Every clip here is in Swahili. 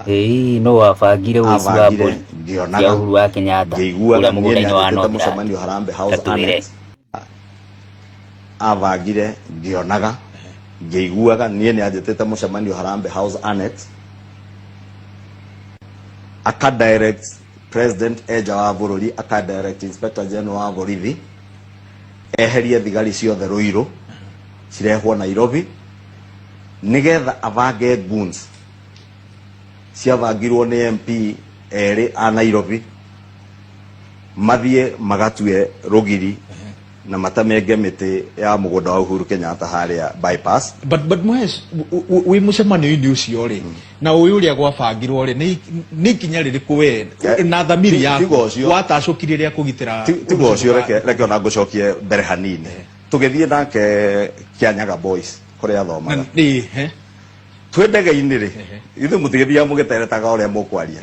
no wabangire uici wa mburi cia Uhuru wa Kenyatta uria mugunda-ini wa NORTHLAND Harambe House Annex avagire ngionaga ngeiguaga nie ni anjitete mucemanio Harambe House Annex aka direct president eja wa bururi aka direct inspector general wa borithi eherie thigari ciothe Ruiru cirehwo Nairobi nigetha avange Goons ciavangirwo ni MP eri a Nairobi mathie magatue rugiri na matamenge miti ya mugunda wa Uhuru Kenyatta haria bypass but Moes we mucemanio ini ucio ri na uyu uria gwabangirwo ri ni kinya ririku we na thamiri yako watacukire ria kugitira tigo ucio reke ona ngucokie mbere hanini tugithie nake Kianyaga boys kuria athomaga twendege-ini ri ithe mutigithia mugiteretaga uria mukwaria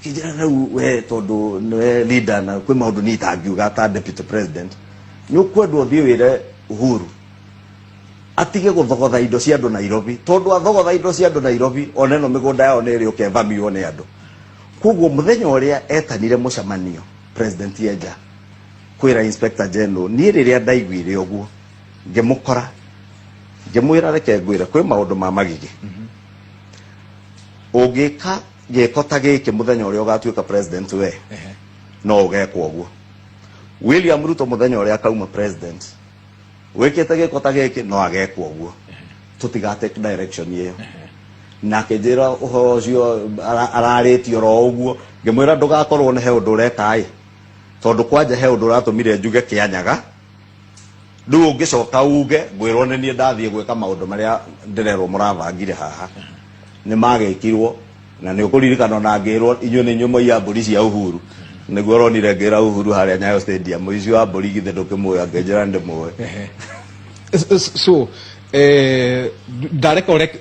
kijira rau we tondu niwe leader na kwi maundu ni tangiuga ta deputy president ni ukwendwo thie wire Uhuru atige guthogotha indo cia andu Nairobi tondu athogotha indo cia andu Nairobi oneno migunda yao ni ri ukevamiwo ni andu koguo muthenya uria etanire mucemanio president yeja kwira inspector general ni riria ndaiguire uguo ngimukora ngimwira reke ngwire kwi maundu ma magigi ungika gekota giki muthenya uria ugatuika president we no ugekwo uguo William Ruto muthenya uria akauma president wikite gekota giki no agekwo uguo tutigate direction iyo nake njira uhoro ucio araritio ro uguo ngimwira ndugakorwo ni he undu ureka ai tondu kwanja he undu uratumire njuge Kianyaga ndu ungicoka uge ngwirwo ni nie ndathie gwika maundu maria ndirerwo muravangire haha ni magekirwo na ni ukuririkana na ngirwo inyu ni nyumo ya mburi cia Uhuru niguo ronire ngira Uhuru haria Nyayo stadium icio wa mburi githe ndukimuya ngenjera ndimuwe so direct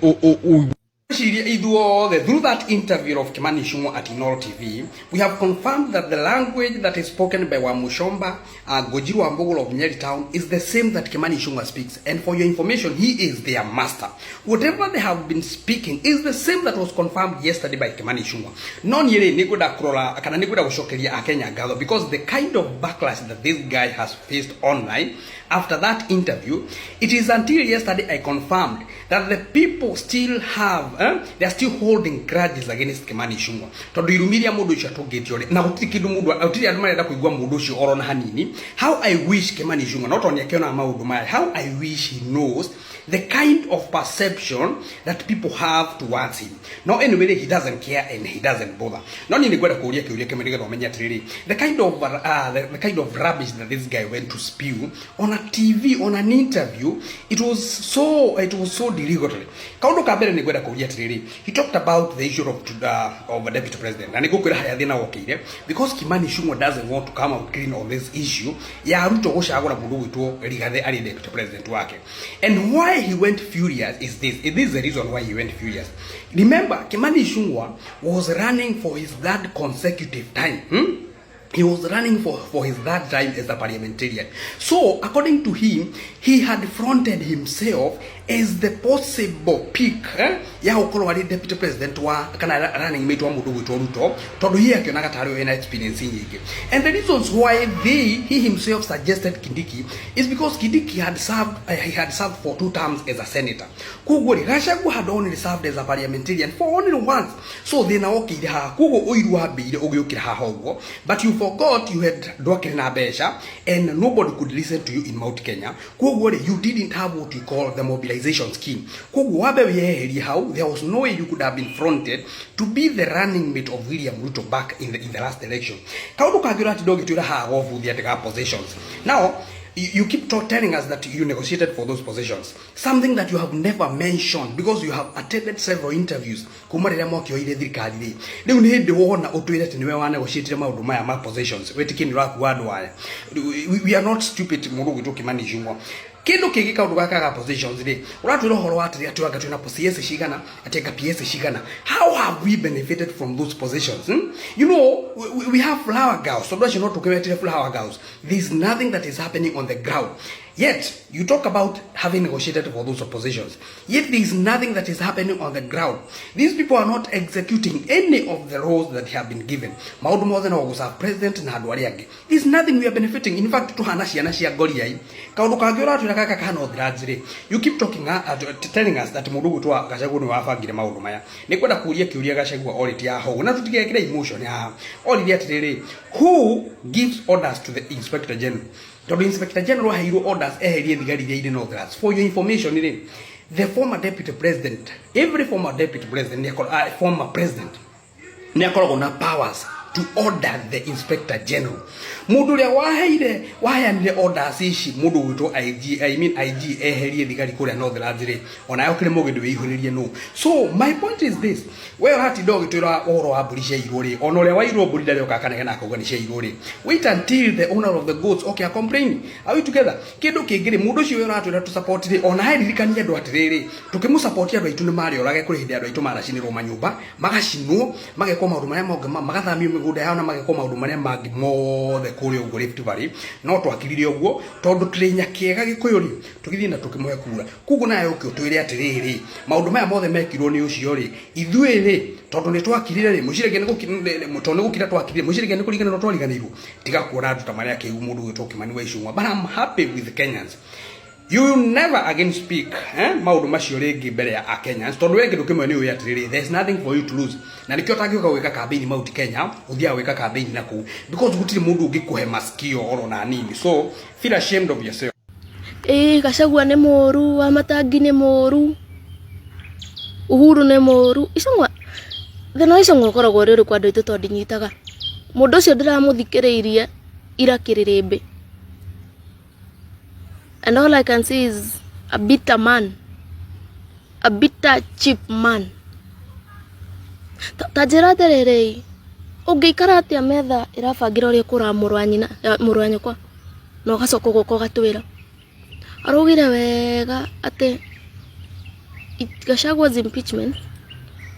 through that interview of Kimani Ichungwa at Inoro TV, we have confirmed that the language that is spoken by Wamushomba, Gojiru Ambogolo of Nyeri Town, is the same that Kimani Ichungwa speaks. And for your information, he is their master. Whatever they have been speaking is the same that was confirmed yesterday by Kimani Ichungwa. Non yere niguda krola akana niguda ushokeria akenya gado, because the kind of backlash that this guy has faced online after that interview, it is until yesterday I confirmed that the people still have they are still holding grudges against Kimani Ichungwa. Tondu irumiria mundu ucio atugitio ri na gutiri kindu mundu utiri andu marenda kuigwa mundu ucio oro na hanini. How I wish Kimani Ichungwa not only akiona maundu maya, how I wish he knows the kind of perception that people have towards him. Now anyway, he doesn't care and he doesn't bother. Not in the way the kind of rubbish that this guy went to spew on a TV, on an interview, it was so derogatory. He talked about the issue of a deputy president, and because Kimani Ichungwa doesn't want to come out clean on this issue. Deputy president wake. And why he went furious is this. It is the reason why he went furious. Remember, Kimani Ichungwa was running for his third consecutive time. He was running for his third time as a parliamentarian. So, according to him, he had fronted himself as the possible pick ya ukorwo ari deputy president wa kana running mate wa mundu gwitwo Ruto tondu hi akionaga tari ena experience nyingi. And the reasons why he himself suggested Kindiki is because Kindiki had served for 2 terms as a senator. Koguo Gachagua had only served as a parliamentarian for only once. So they now okire ha koguo oiru wa beire ogiukira ha hoguo, but you forgot you had dwakire na besha and nobody could listen to you in Mount Kenya. Koguo you didn't have what you call the mobilization scheme. There was no way you could have been fronted to be the running mate of William Ruto back in the last election. Positions. Now, you keep telling us that you negotiated for those positions, something that you have never mentioned because you have attended several interviews. We are not stupid. Kindu kigika undu gakaga positions ri uratwira horo watiri atuaga twina PS shigana ateka PS shigana. How have we benefited from those positions? You know, we have flower girls, so don't you know to get flower girls. There's nothing that is happening on the ground. Yet, you talk about having negotiated for those positions. Yet, there is nothing that is happening on the ground. These people are not executing any of the roles that have been given. Maudu mothe no gusa president na andu aria angi. There is nothing we are benefiting. In fact, tuhana ciana cia ngoriai. Kaundu kangi uratwira kaka kana othirajire. You keep talking telling us that mundu gutwa Gachagua ni wabangire maundu maya. Ni kwenda kuria kiuria Gachagua audit ya ho. Na tutigekira emotion ya audit atiriri. Who gives orders to the Inspector General? The Inspector General hairu orders eherie thigari iria iri Northlands. For your information, the former deputy president, every former deputy president, former president, nekoragwo na powers to order the Inspector General. Mundu ria waheanire orders ici mundu witwo IG, IG eherie thigari kuria Northlands ri ona yokire mugindu wihuririe no. So my point is this, we hati dog twira oro wa mburi cia iruri ona uria wairwo mburi ndario kakanege na akauga ni cia iruri. Wait until the owner of the goats okay are complaining. Are we together? Kindu kingiri mundu cio wira atwira tu support ri ona heririkania andu atiriri tukimu support andu aitu ni mari orage kuri hindi andu aitu maracinirwo manyumba magacinwo magekwo maundu maria monge magathamio migunda yao na magekwo maundu maria mangi mothe kuri ugo Rift Valley no twakirire uguo tondu trinya kiega gikuyuri tukithii na tukimwe kura kugu nayo ukio twire atiriri maundu maya mothe mekirwo ni ucio ri ithuiri tondu ni twakirire ri mucirege ni tondu gukira twakirire mucirege ni kuringana no twariganirwo tiga kuona andu ta maria kiu mundu gwitwo Kimani Ichungwa. But I'm happy with the Kenyans. You will never again speak maundu macio ringi mbere ya Kenyans tondu we kindu kimwe ni uya atiriri there's nothing for you to lose na nikio tangioka gwika campaign Mount Kenya uthia gwika campaign naku because gutiri mundu ungikuhe maskio oro na nini, so feel ashamed of yourself. Gachagua ni moru, Wamatangi ni moru, Uhuru ni moru. Ichungwa thina Ichungwa koragwo riri kwa ndu itu tondinyitaga mundu ucio ndiramuthikiriirie ira kiririmbi. And all I can say is a bitter man, a bitter cheap man. Tajira terere ungeikara atia metha irabangira uria kura murwanya kwa no gacoka goko gatwira arugire wega ate Gachagua's impeachment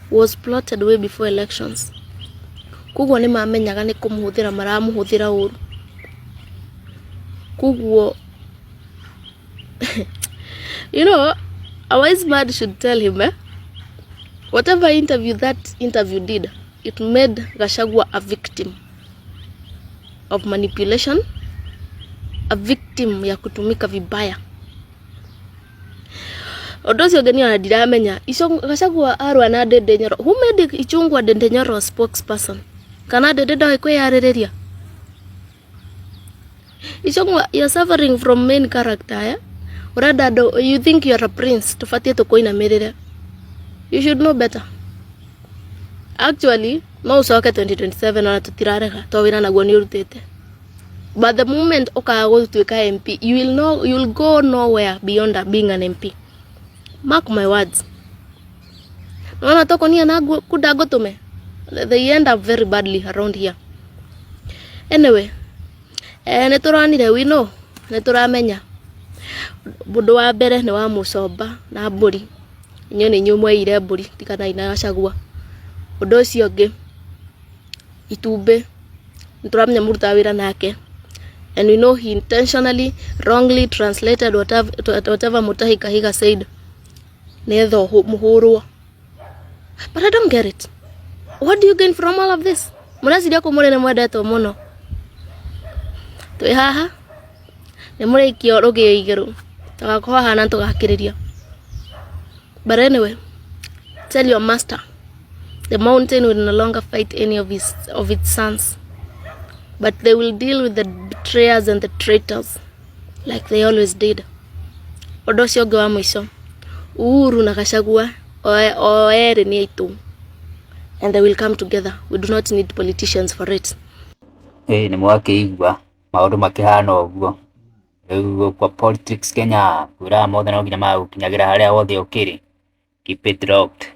was plotted way before elections. Kuguo ni mamenyaga ni kumuhuthira maramuhuthira uru kuguo. You know, a wise man should tell him, whatever interview that interview did, it made Gachagua a victim of manipulation, a victim ya kutumika vibaya. Odosi ogeni anadiramenya, Gachagua arwa na Dedenyoro. Who made Ichungwa Dedenyoro a spokesperson? Kana Dedenyoro kwe yarereria? Ichungwa, you're suffering from main character, eh? Urada, you think you're a prince, tufatie tukoina merere. You should know better. Actually, no usoke 2027 na tutirareka, towina na gwani urutete. But the moment oka go to a MP, you will go nowhere beyond being an MP. Mark my words. Wana toko niya na kudago tume. They end up very badly around here. Anyway, neturanire we know, neturamenya. Bundu wa mbere ni wa mucomba na mburi inyo ni nyumwe ire mburi tikana ina Gachagua. Undu ucio ngi itumbe nituramenya muruta wira nake, and we know he intentionally wrongly translated whatever Mutahi Kahiga said netho muhurwo. But I don't get it. What do you gain from all of this? Muraciria ko muri ne mwendeto muno twi haha ni muri kio rugio igeru tagakorwo hana tugakiriria. But anyway, tell your master the mountain will no longer fight any of its sons, but they will deal with the betrayers and the traitors like they always did. Odocio gwa mwisho Uhuru na Gachagua oere ni aitu, and they will come together. We do not need politicians for it. Ni mwakeigwa maundu makihana uguo kwa politics Kenya ura mothe no nginya magukinyagira haria wothe ukiri. Keep it locked.